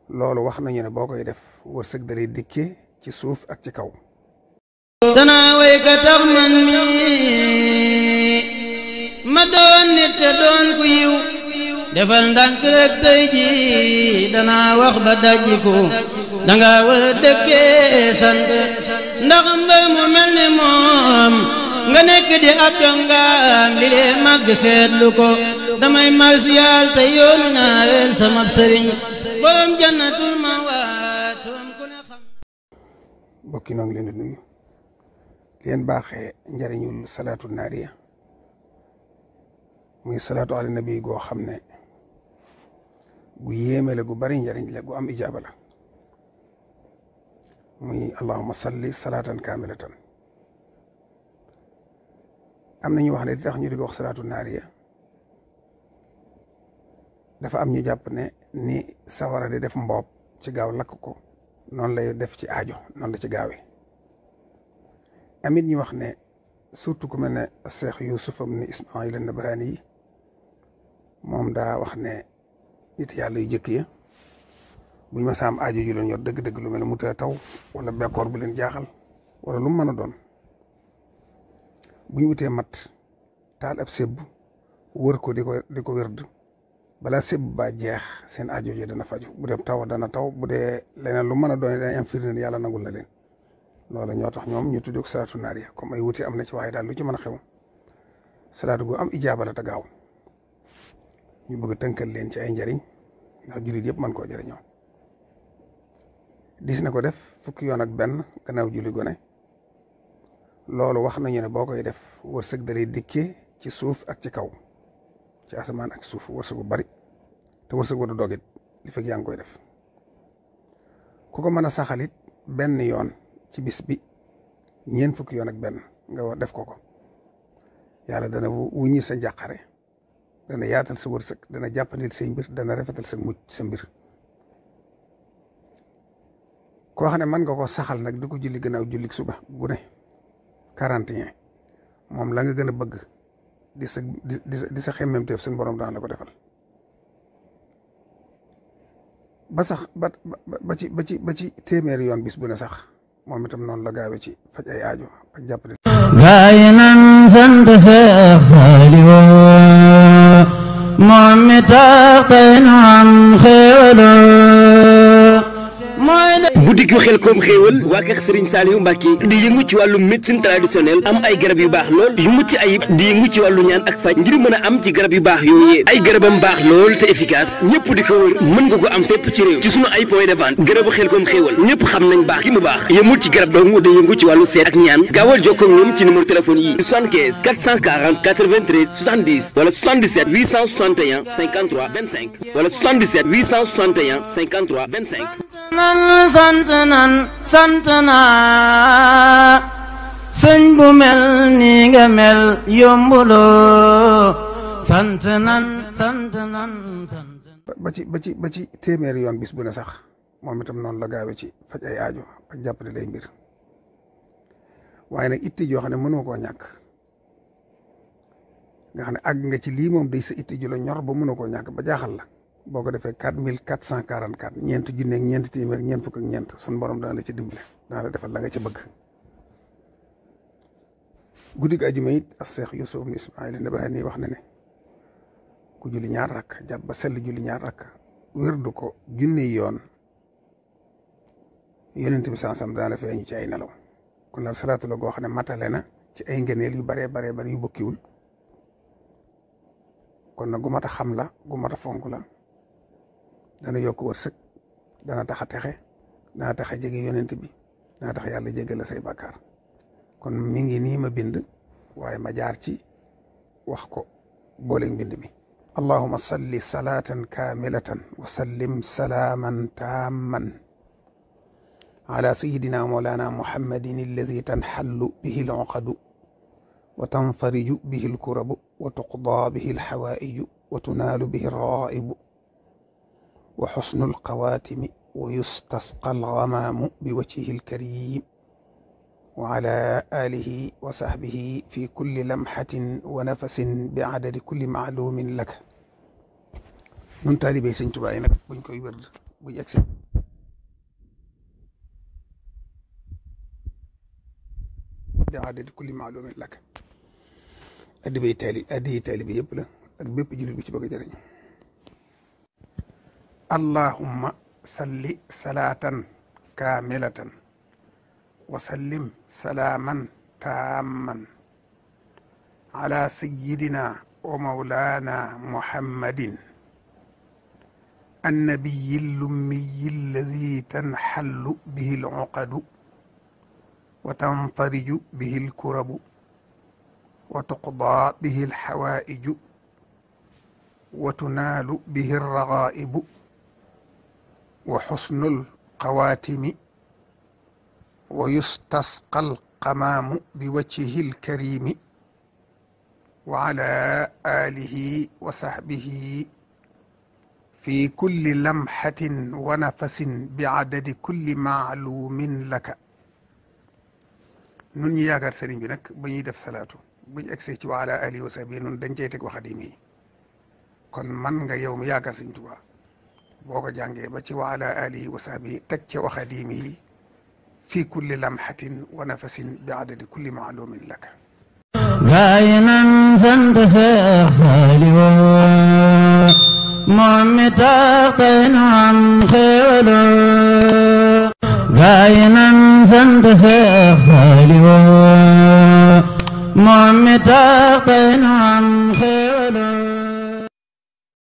loolu wax nañu ne boo koy def wërsëg dalay dikkee ci suuf ak ci kaw. danaa way ka tax man mi ma doon nit te doon ku yiw defal ndànk rek tey ji danaa wax ba dajjiku danga war a dëkkee sant ndax mbër mu mel ni moom nga nekk di ab dongaam li lee màgg seetlu ko damay marsiyaal te yoonu ñaareel sama sëriñ borom jannatul mawaatum ku ne xam. mbokk yi noo ngi leen di nuyu leen baaxee njariñul salaatu naariya muy salaatu ala nabi goo xam ne gu yéeme la gu bari njariñ la gu am ijaaba la muy allahumma salli salaatan kaamilatan. am na ñu wax ne li tax ñu di ko wax salaatu naariya dafa am ñu jàpp ne ni sawara di def mboob ci gaaw lakk ko noonu lay def ci aajo noonu la ci gaawee. amit ñu wax ne surtout ku mel ne Cheikh Youssouf ibn Ismaïl an-Nabhani yi moom daa wax ne nit yàlla yu jëkk ya buñ ma saam aajo ju leen yor dëgg-dëgg lu mel ne mu taw wala bekkoor bu leen jaaxal wala lu mu mën a doon buñ wutee mat taal ab sébb wër ko di ko wérd balaa sébb ba jeex seen aajo ji dana faju bu dee taw dana taw bu dee leneen lu mën a doon dana am firnde ne yàlla nangul na leen. loolu ñoo tax ñoom ñu tudd ko salaatu naariya comme ay wuti am na ci waaye daal lu ci mën a xew salaatu gu am ijaaba la te gaaw ñu bëgg a tënkal leen ci ay njariñ ndax jullit yëpp mën koo jëriñoo. dis na ko def fukki yoon ak benn gannaaw julli gone loolu wax nañu ne boo koy def wërsëg dalay dikkee ci suuf ak ci kaw ci asamaan ak suuf wërsëg bu bari te wërsëg bu du dogit li fekk yaa ngi koy def ku ko mën a saxalit benn yoon ci bis bi ñeent fukki yoon ak benn nga def ko yàlla dana wuññi sa njàqare dana yaatal sa wërsëg dana jàppandil say mbir dana rafetal sa mucc sa mbir. koo xam ne mën nga ko saxal nag di ko julli gannaaw julli suba gu ne 41 moom la nga gën a bëgg di sa xemmemteef suñu borom daan la ko defal ba sax ba ci téeméeri yoon bis bu ne sax moom itam noonu la gaawe ci faj ay aajo ak jàppale. gaay nan sant Seex Saaliw moom mi tax tey nu am xéewaloo boutique yu Xelcom xéewal waa kër Serigne Saliou Mbacké di yëngu ci wàllu médecine traditionnelle am ay garab yu baax lool yu mucc ayib di yëngu ci wàllu ñaan ak faj ngir mën a am ci garab yu baax yooyee ay garabam baax lool te efficace ñëpp di ko wër mën nga ko am fépp ci réew ci sunu ay point de vente garabu Xelcom xéewal ñëpp xam nañ baax gi mu baax yëmul ci garab dong day yëngu ci wàllu seet ak ñaan gaawal jokkoo ak ñoom ci numéro téléphone yi 75 440 93 70 wala 77 861 53 25 wala 77 861 53 25 sant naa sëñ bu mel ni nga mel yombuloo sant nan ba ci téeméeri yoon bis bu ne sax moom itam noonu la gaawe ci faj ay aajo ak jàppale lay mbir waaye nag itti joo xam ne mënoo koo ñàkk nga xam ne àgg nga ci lii moom day sa itti ju la ñor ba mënoo koo ñàkk ba jaaxal la boo ko defee 4444 ñeent junne ak ñeent téeméer ñeent fukk ak ñeent sunu borom dana la ci dimbale dana la defal la nga ci bëgg. guddi gi ajuma it ak Cheikh Youssouf ibn Ismaïl an-Nabhani wax na ne ku julli ñaar rakk jàpp ba sell julli ñaar rakk wérdu ko junne yoon yonent bi sansam dana la feeñu ci ay nelaw kon daal salaatu la goo xam ne matale na ci ay ngëneel yu baree yu bokkiwul kon nag gu mat a xam la gu mat a fonk la. dana yokk wërsëg dana tax a texe dana tax a jege yonent bi dana tax yàlla jégal la say bàkkaar kon mi ngi nii ma bind waaye ma jaar ci wax ko booleeg mbind mi allahumma salli salatan kamilatan wa sallim salaaman taamman ala sayidina mawlana muhammadin alladi tanxallu bihi al-uqadu wa tanfariju bihi al-kurabu wa tuqda bihi al-xawaa'iju wa tunaalu bihi ar-raa'ibu wa xusnul xawaatimi wa yustasqa algamaamu bi wajhihi alkarim wa ala alihi wa sahbihi fi kulli lamxatin wa nafasin bi adadi kulli maalumin laka nun taalibey Sëñ Tuubaa yi nag buñ koy wérd bu yegsi di aadati kulli maalumin lak addi taali bi yëpp la ak bépp jullit bu ci bëgg a jëriñ allahumma salli salaatan kaamilatan wa sallim salaaman taamman ala sayyidina wa mawlana muhammadin النبي الأمي الذي تنحل به العقد وتنفرج به الكرب وتقضى به الحوائج وتنال به الرغائب وحسن القواتم ويستسقى القمام بوجهه الكريم وعلى آله وصحبه في كل لمحة ونفس بعدد كل معلوم لك nun ñi yaakaar sëriñ bi nag ba ñuy def salaatu bu ñu egsee ci wa ala alihi wa sahbihi nun dañ cey teg wa xadim yi kon man nga yow mi yaakaar sëriñ Tuubaa boo ko jàngee ba ci wa ala alihi wa sahbihi teg ca wa xadim yi fi kulli lamhatin wa nafasin bi adadi kulli maalumin laka gaay nan sant Seex Saaliw moom mi tax tey nu am xéewalo gaay nan sant Seex Saaliw moom mi tax tey nu am xéewalo